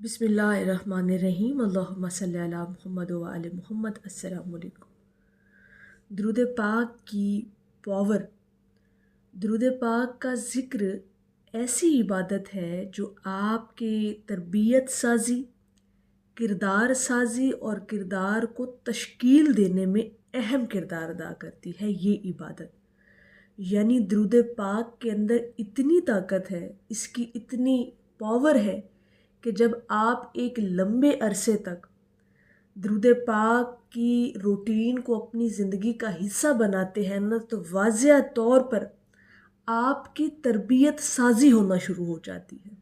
बिस्मिल्लाहिर्रहमानिर्रहीम। अल्लाहुम्मा सल्ली अला मुहम्मद व आले मुहम्मद। अस्सलामु अलैकुम। दुरूद पाक की पावर। दुरूद पाक का ज़िक्र ऐसी इबादत है जो आपके तरबियत साजी, किरदार साजी और किरदार को तश्कील देने में अहम किरदार अदा करती है। ये इबादत यानी दुरूद पाक के अंदर इतनी ताकत है, इसकी इतनी पावर है कि जब आप एक लंबे अरसे तक दुरूद पाक की रूटीन को अपनी ज़िंदगी का हिस्सा बनाते हैं ना, तो वाज़िह तौर पर आपकी तरबियत साजी होना शुरू हो जाती है।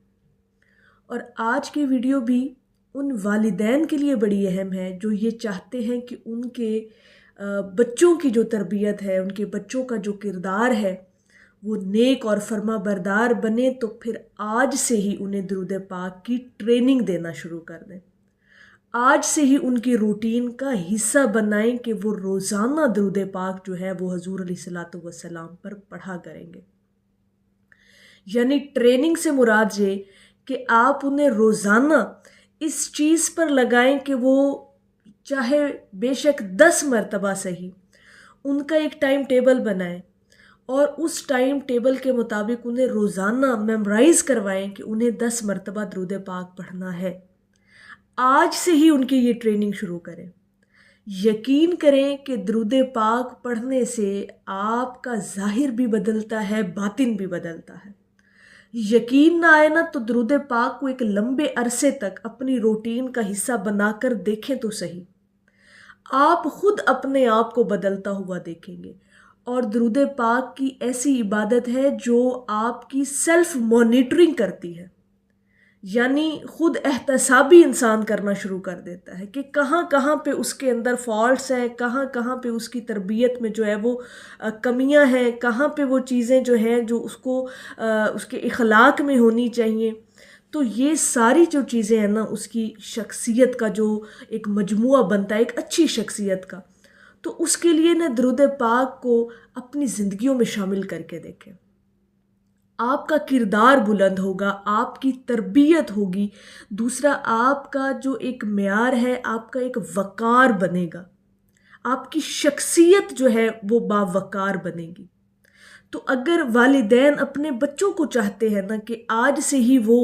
और आज की वीडियो भी उन वालिदैन के लिए बड़ी अहम है जो ये चाहते हैं कि उनके बच्चों की जो तरबियत है, उनके बच्चों का जो किरदार है वो नेक और फर्मा बरदार बने, तो फिर आज से ही उन्हें दुरूद पाक की ट्रेनिंग देना शुरू कर दें। आज से ही उनकी रूटीन का हिस्सा बनाएं कि वो रोज़ाना दुरूद पाक जो है वो हुज़ूर अलैहिस्सलातु वस्सलाम पर पढ़ा करेंगे। यानी ट्रेनिंग से मुराद ये कि आप उन्हें रोज़ाना इस चीज़ पर लगाएं कि वो चाहे बेशक 10 मरतबा सही उनका एक टाइम टेबल बनाएं और उस टाइम टेबल के मुताबिक उन्हें रोज़ाना मेमोराइज़ करवाएं कि उन्हें 10 मरतबा दुरूद पाक पढ़ना है। आज से ही उनकी ये ट्रेनिंग शुरू करें। यकीन करें कि दुरूद पाक पढ़ने से आपका ज़ाहिर भी बदलता है, बातिन भी बदलता है। यकीन ना आए ना तो दुरूद पाक को एक लंबे अरसे तक अपनी रूटीन का हिस्सा बनाकर देखें तो सही, आप खुद अपने आप को बदलता हुआ देखेंगे। और दुरूद पाक की ऐसी इबादत है जो आपकी सेल्फ मॉनिटरिंग करती है, यानी खुद एहतसाबी इंसान करना शुरू कर देता है कि कहाँ कहाँ पे उसके अंदर फॉल्ट्स हैं, कहाँ कहाँ पे उसकी तरबियत में जो है वो कमियां हैं, कहाँ पे वो चीज़ें जो हैं जो उसको उसके इखलाक में होनी चाहिए। तो ये सारी जो चीज़ें हैं ना, उसकी शख्सियत का जो एक मजमुआ बनता है, एक अच्छी शख्सियत का, तो उसके लिए ना दुरूद पाक को अपनी ज़िंदगियों में शामिल करके देखें। आपका किरदार बुलंद होगा, आपकी तरबियत होगी। दूसरा, आपका जो एक म्यार है, आपका एक वक़ार बनेगा, आपकी शख्सियत जो है वो बावकार बनेगी। तो अगर वालिदैन अपने बच्चों को चाहते हैं ना कि आज से ही वो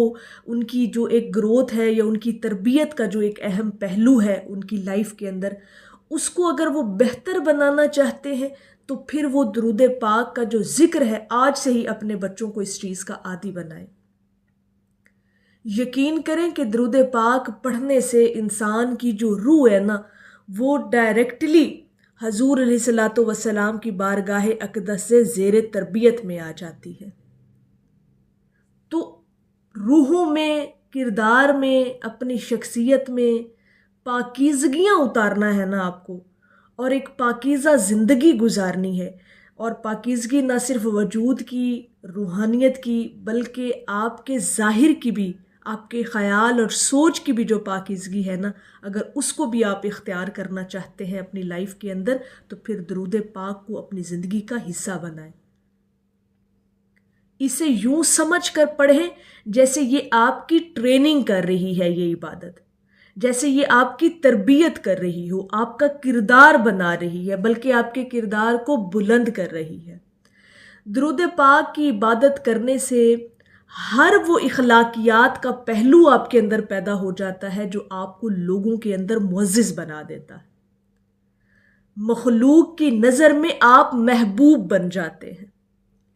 उनकी जो एक ग्रोथ है या उनकी तरबियत का जो एक अहम पहलू है उनकी लाइफ के अंदर, उसको अगर वो बेहतर बनाना चाहते हैं तो फिर वो दुरूद पाक का जो ज़िक्र है आज से ही अपने बच्चों को इस चीज़ का आदी बनाएं। यकीन करें कि दुरूद पाक पढ़ने से इंसान की जो रूह है ना, वो डायरेक्टली हुज़ूर अलैहिस्सलातु वस्सलाम की बारगाह अक़दस से ज़ेर तरबियत में आ जाती है। तो रूहों में, किरदार में, अपनी शख्सियत में पाकीज़गियाँ उतारना है ना आपको, और एक पाकीज़ा ज़िंदगी गुजारनी है। और पाकीज़गी ना सिर्फ वजूद की, रूहानियत की, बल्कि आपके ज़ाहिर की भी, आपके ख़याल और सोच की भी जो पाकीज़गी है ना, अगर उसको भी आप इख्तियार करना चाहते हैं अपनी लाइफ के अंदर, तो फिर दुरूद पाक को अपनी ज़िंदगी का हिस्सा बनाएं। इसे यूं समझ कर पढ़ें जैसे ये आपकी ट्रेनिंग कर रही है ये इबादत, जैसे ये आपकी तरबियत कर रही हो, आपका किरदार बना रही है, बल्कि आपके किरदार को बुलंद कर रही है। दुरूद पाक की इबादत करने से हर वो इखलाकियात का पहलू आपके अंदर पैदा हो जाता है जो आपको लोगों के अंदर मुअज़्ज़िज़ बना देता है। मखलूक की नज़र में आप महबूब बन जाते हैं।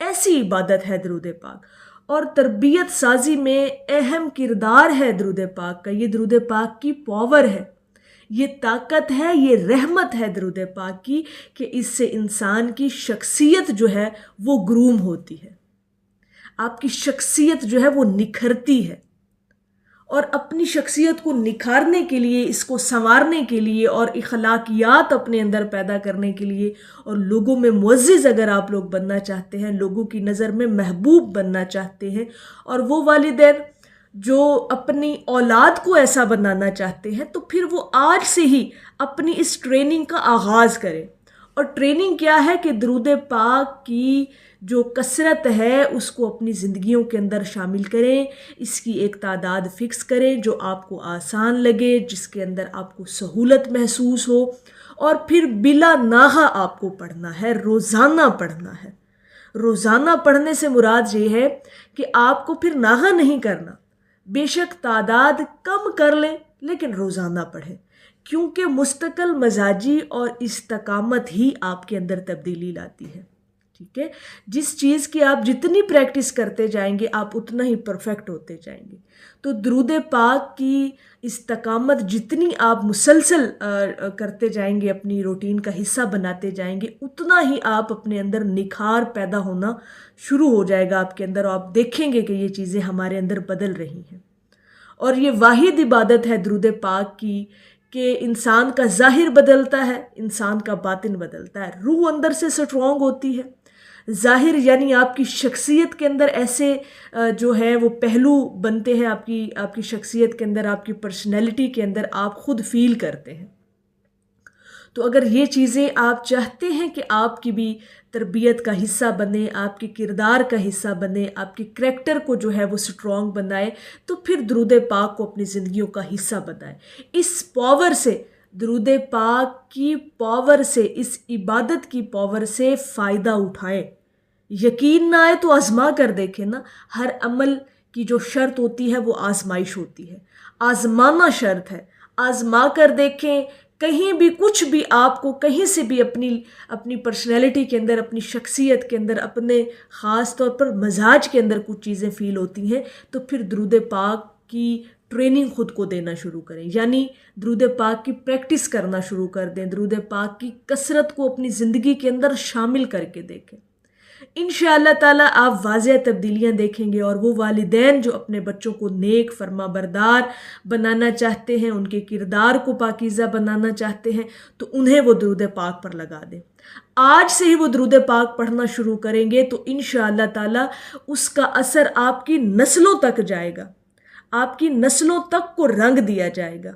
ऐसी इबादत है दुरूद पाक, और तरबियत साजी में अहम किरदार है दुरूद पाक का। ये दुरूद पाक की पावर है, ये ताकत है, ये रहमत है दुरूद पाक की कि इससे इंसान की शख्सियत जो है वो ग्रूम होती है, आपकी शख्सियत जो है वो निखरती है। और अपनी शख्सियत को निखारने के लिए, इसको संवारने के लिए और इखलाकियात अपने अंदर पैदा करने के लिए, और लोगों में मुअज़्ज़िज़ अगर आप लोग बनना चाहते हैं, लोगों की नज़र में महबूब बनना चाहते हैं, और वो वालिदैन जो अपनी औलाद को ऐसा बनाना चाहते हैं, तो फिर वो आज से ही अपनी इस ट्रेनिंग का आगाज़ करें। और ट्रेनिंग क्या है कि दुरूद पाक की جو کثرت ہے اس کو اپنی زندگیوں کے اندر شامل کریں، اس کی ایک تعداد فکس کریں جو آپ کو آسان لگے، جس کے اندر آپ کو سہولت محسوس ہو، اور پھر بلا ناغہ آپ کو پڑھنا ہے، روزانہ پڑھنا ہے۔ روزانہ پڑھنے سے مراد یہ ہے کہ آپ کو پھر ناغہ نہیں کرنا، بے شک تعداد کم کر لیں لیکن روزانہ پڑھیں، کیونکہ مستقل مزاجی اور استقامت ہی آپ کے اندر تبدیلی لاتی ہے۔ ٹھیک ہے، جس چیز کی آپ جتنی پریکٹس کرتے جائیں گے آپ اتنا ہی پرفیکٹ ہوتے جائیں گے۔ تو درود پاک کی استقامت جتنی آپ مسلسل کرتے جائیں گے، اپنی روٹین کا حصہ بناتے جائیں گے، اتنا ہی آپ اپنے اندر نکھار پیدا ہونا شروع ہو جائے گا آپ کے اندر، اور آپ دیکھیں گے کہ یہ چیزیں ہمارے اندر بدل رہی ہیں۔ اور یہ واحد عبادت ہے درود پاک کی کہ انسان کا ظاہر بدلتا ہے، انسان کا باطن بدلتا ہے، روح اندر سے سٹرونگ ہوتی ہے۔ ظاہر یعنی آپ کی شخصیت کے اندر ایسے جو ہے وہ پہلو بنتے ہیں، آپ کی شخصیت کے اندر، آپ کی پرسنالٹی کے اندر آپ خود فیل کرتے ہیں۔ تو اگر یہ چیزیں آپ چاہتے ہیں کہ آپ کی بھی تربیت کا حصہ بنے، آپ کے کردار کا حصہ بنے، آپ کے کریکٹر کو جو ہے وہ سٹرونگ بنائے، تو پھر درود پاک کو اپنی زندگیوں کا حصہ بنائے۔ اس پاور سے، درود پاک کی پاور سے، اس عبادت کی پاور سے فائدہ اٹھائیں۔ یقین نہ آئے تو آزما کر دیکھیں نا۔ ہر عمل کی جو شرط ہوتی ہے وہ آزمائش ہوتی ہے، آزمانا شرط ہے۔ آزما کر دیکھیں، کہیں بھی کچھ بھی آپ کو کہیں سے بھی اپنی پرسنالٹی کے اندر، اپنی شخصیت کے اندر، اپنے خاص طور پر مزاج کے اندر کچھ چیزیں فیل ہوتی ہیں، تو پھر درود پاک کی ٹریننگ خود کو دینا شروع کریں، یعنی درود پاک کی پریکٹس کرنا شروع کر دیں، درود پاک کی کثرت کو اپنی زندگی کے اندر شامل کر کے دیکھیں۔ انشاءاللہ تعالیٰ آپ واضح تبدیلیاں دیکھیں گے، اور وہ والدین جو اپنے بچوں کو نیک فرما بردار بنانا چاہتے ہیں، ان کے کردار کو پاکیزہ بنانا چاہتے ہیں، تو انہیں وہ درود پاک پر لگا دیں۔ آج سے ہی وہ درود پاک پڑھنا شروع کریں گے تو انشاءاللہ تعالیٰ اس کا اثر آپ کی نسلوں تک جائے گا، آپ کی نسلوں تک کو رنگ دیا جائے گا۔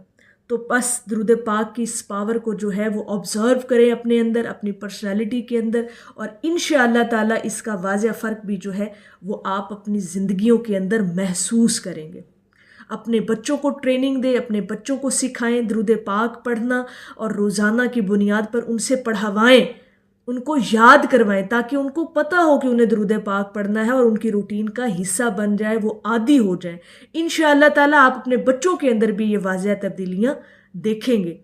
تو بس درود پاک کی اس پاور کو جو ہے وہ آبزرو کریں اپنے اندر، اپنی پرسنالٹی کے اندر، اور انشاءاللہ تعالیٰ اس کا واضح فرق بھی جو ہے وہ آپ اپنی زندگیوں کے اندر محسوس کریں گے۔ اپنے بچوں کو ٹریننگ دیں، اپنے بچوں کو سکھائیں درود پاک پڑھنا، اور روزانہ کی بنیاد پر ان سے پڑھوائیں، ان کو یاد کروائیں، تاکہ ان کو پتہ ہو کہ انہیں درود پاک پڑھنا ہے، اور ان کی روٹین کا حصہ بن جائے، وہ عادی ہو جائیں۔ انشاءاللہ تعالیٰ آپ اپنے بچوں کے اندر بھی یہ واضح تبدیلیاں دیکھیں گے۔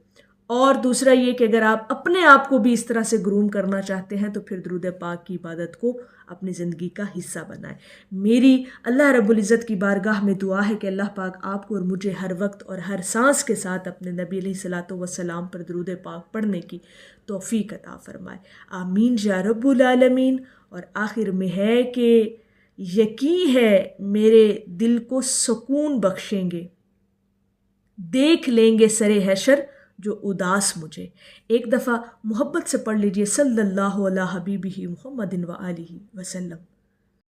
اور دوسرا یہ کہ اگر آپ اپنے آپ کو بھی اس طرح سے گروم کرنا چاہتے ہیں تو پھر درود پاک کی عبادت کو اپنی زندگی کا حصہ بنائیں۔ میری اللہ رب العزت کی بارگاہ میں دعا ہے کہ اللہ پاک آپ کو اور مجھے ہر وقت اور ہر سانس کے ساتھ اپنے نبی علیہ الصلوۃ والسلام پر درود پاک پڑھنے کی توفیق عطا فرمائے، آمین یا رب العالمین۔ اور آخر میں ہے کہ یقین ہے میرے دل کو سکون بخشیں گے، دیکھ لیں گے سرے حشر جو اداس مجھے۔ ایک دفعہ محبت سے پڑھ لیجئے، صلی اللہ علیہ حبیبہ محمد و آلہ وسلم۔